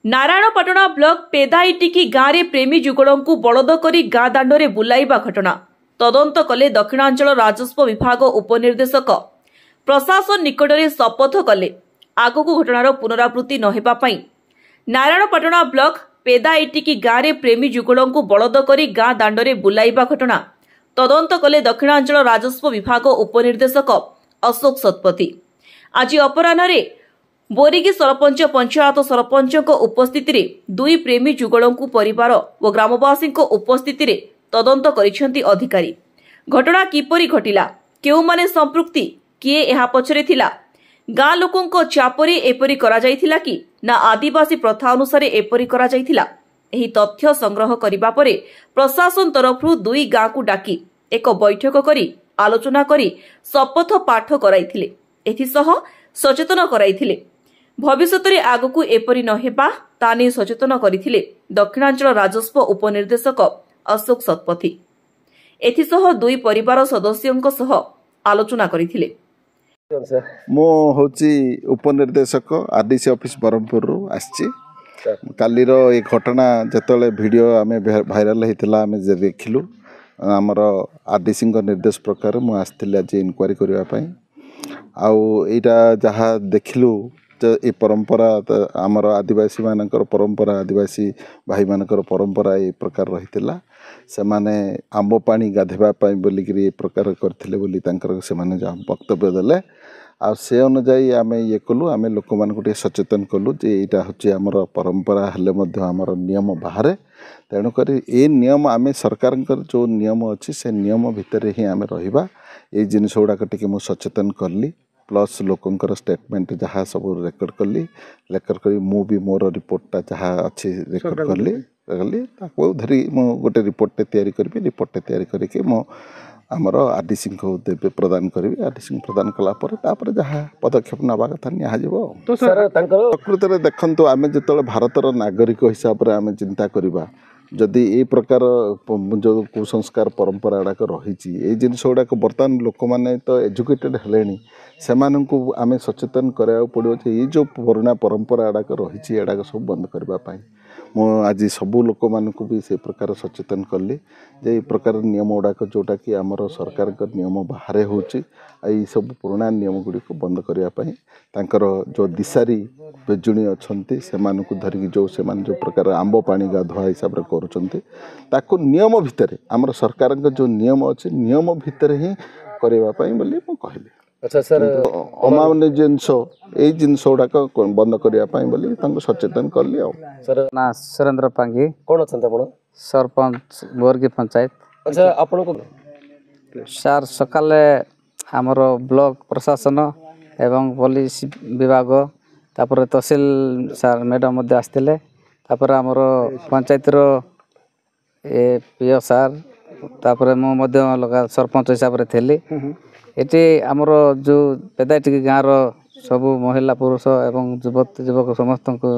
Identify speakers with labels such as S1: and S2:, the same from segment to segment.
S1: नारायणपाटणा block पेदाईटिकी गाँव में प्रेमी जुगड़ को बलद कर गाँ दाण्डे बुलाइबा घटना तदंत कले दक्षिणांचल राजस्व विभाग उपनिर्देशक प्रशासन निकट में शपथ कले आगक घटनार पुनरावृत्ति नहेबाई। नारायणपाटणा ब्लॉक पेदाईटिकी गाँव में प्रेमी जुगड़ को बलद कर गाँ दाण्डे बुलाइबा घटना तदंत कले दक्षिणांचल राजस्व विभाग उपनिर्देशक अशोक शतपथी। आज अपराह बोरीगी सरपंच पंचायत सरपंच उपस्थित दुई प्रेमी जुगड़ परिवार और ग्रामवासी उपस्थित तदंत करिसेंती अधिकारी। घटना किपरि घटिला, केउ माने संपृक्ति, किए एहा पछरे थिला, गाँ लोकंको चापरी एपरि करा जाइथिला कि ना आदिवासी प्रथा अनुसार एपरि करा जाइथिला। एही तथ्य संग्रह करिबा परे प्रशासन तरफरु दुई गाँ को डाकी एक बैठक करी आलोचना करी शपथ पाठ कराइथिले। एथिसह सचेतन कराइथिले। भविष्यत रे आगकू एपरि नहेबा ताने सचेतन करिथिले दक्षिणांचल राजस्व उपनिर्देशक अशोक शतपथी। एथिसह दुई परिवार सदस्यंक सह आलोचना करिथिले।
S2: मो होची उपनिर्देशक आरडीसी ऑफिस बरहमपुर रु आछि। कालीर ए घटना जतले वीडियो आमे भाइराल हेतिला आमे जे देखिलु हमर आरडीसी को निर्देश प्रकार मु आस्थिला जे इंक्वायरी करिवा पई। आउ एटा जहा देखिलु ए परंपरा आमर आदिवासी मानकर परंपरा आदिवासी भाई मानकर परंपरा ए प्रकार रहितिला। से माने आंब पानी गाधेबा पई बोलिकरी ए प्रकार करथिले बोली तांकर से माने जा वक्तव्य देले। आ से अनुसार आमे ये कलु आमे लोक मान को सचेतन कलु जे एटा होची हमर परंपरा हले मध्य हमर नियम बाहरे। तेणु करी ए नियम आमे सरकार जो नियम अच्छी से नियम भितर ही आमे रहिबा। ए जिनिस गुड़ाक टिके मु सचेतन करली प्लस लोकंकर स्टेटमेंट जहाँ सब रेकर्ड कली रेकर्ड करी मु भी मोर रिपोर्टटा जहाँ अच्छी रेकर्ड करली ताको धरी मु गोटे रिपोर्टटे तैयारी करबी। रिपोर्टटे तैयारी करके मु आमर आरडीसी को देबे प्रदान करबी। आरडीसी प्रदान कला पर तापर जहाँ पदक्षेप नबा कथा निया जिवो।
S3: तो सर तांकर
S2: प्रकृत रे देखंतु आमे जतले भारतर नागरिक हिसाब रे आमे चिंता करबा जदि ए प्रकार जो कुसंस्कार परंपरा गुड़ाक रही ए जिनस गुड़ाक बर्तमान लोक मैंने तो एजुकेटेड हेलेनी से आमे सचेतन करा पड़ो ये जो पुराना परंपरा गुड़ाक रही एडाक सब बंद करने मु आज सबू लोक मानक भी से प्रकार सचेतन कली जे प्रकार नियम गुड़ाक जोटा कि आमर सरकार नियम बाहर होची सब पुराना नियम गुड़ी को बंद करने जो दिशारी बेजुणी अच्छा से धरिकी जो प्रकार आंब पानी गाधुआ हिसाब से करुँच नियम भितर आमर सरकार जो नियम अच्छे नियम भितर ही करने बोली कहली।
S3: अच्छा सर
S2: अमान्य जिनस ये जिनस गुड़ाक बंद करने बोली सचेतन कली।
S3: सर
S4: ना सुरेंद्र पांगी
S3: कौन अच्छा आप
S4: सरपंच बोरगी पंचायत।
S3: अच्छा आपन को
S4: सार सकाले आमर ब्लॉक प्रशासन एवं पुलिस विभाग तापर तहसील सार मैडम मध्य आसते तापर आमर पंचायत ए पीओ सार तापर मु मध्य लगा सरपंच हिसाब से थी। ये आमर जो पेदाईटिकी गाँव सबू महिला पुरुष एवं युवक समस्त को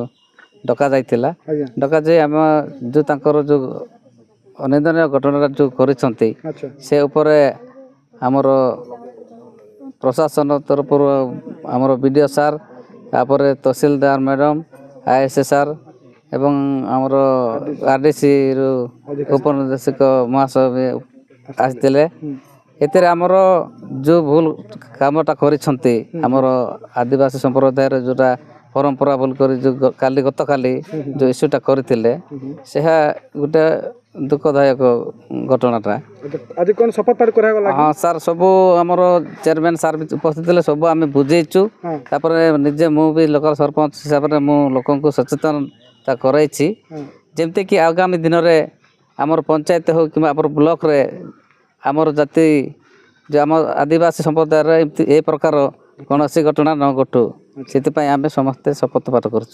S4: डका जाइथिला। डका जे आम जो तांकर जो अनिंदनीय घटना जो करिसंती से उपरे आमर प्रशासन तरफ आमर बीडीओ सार तापर तहसीलदार मैडम आईएसएस सार एवं आमर आरडीसी उपनिर्देशक महाशय आसते। एतिर आमर जो भूल कामटा करिसंती आमर आदिवासी संप्रदाय जोटा परंपरा भूल कर जो काली गत काली जो इश्यूटा करथिले सेहा गोटे दुखदायक घटनाटा।
S3: आज कौन शपथ पाठ करा?
S4: हाँ सर सबू आमर चेयरमैन सार भी उपस्थित थे सब आम बुझेचु तापर निजे मु भी लोकल सरपंच हिसाब से मु लोक सचेतनता कराई जमती कि आगामी दिन में आमर पंचायत हो कि ब्लॉक रे आमर जाति जो आम आदिवासी संप्रदाय ए प्रकार कौन घटना न घटू से आम समस्ते शपथ पाठ कर।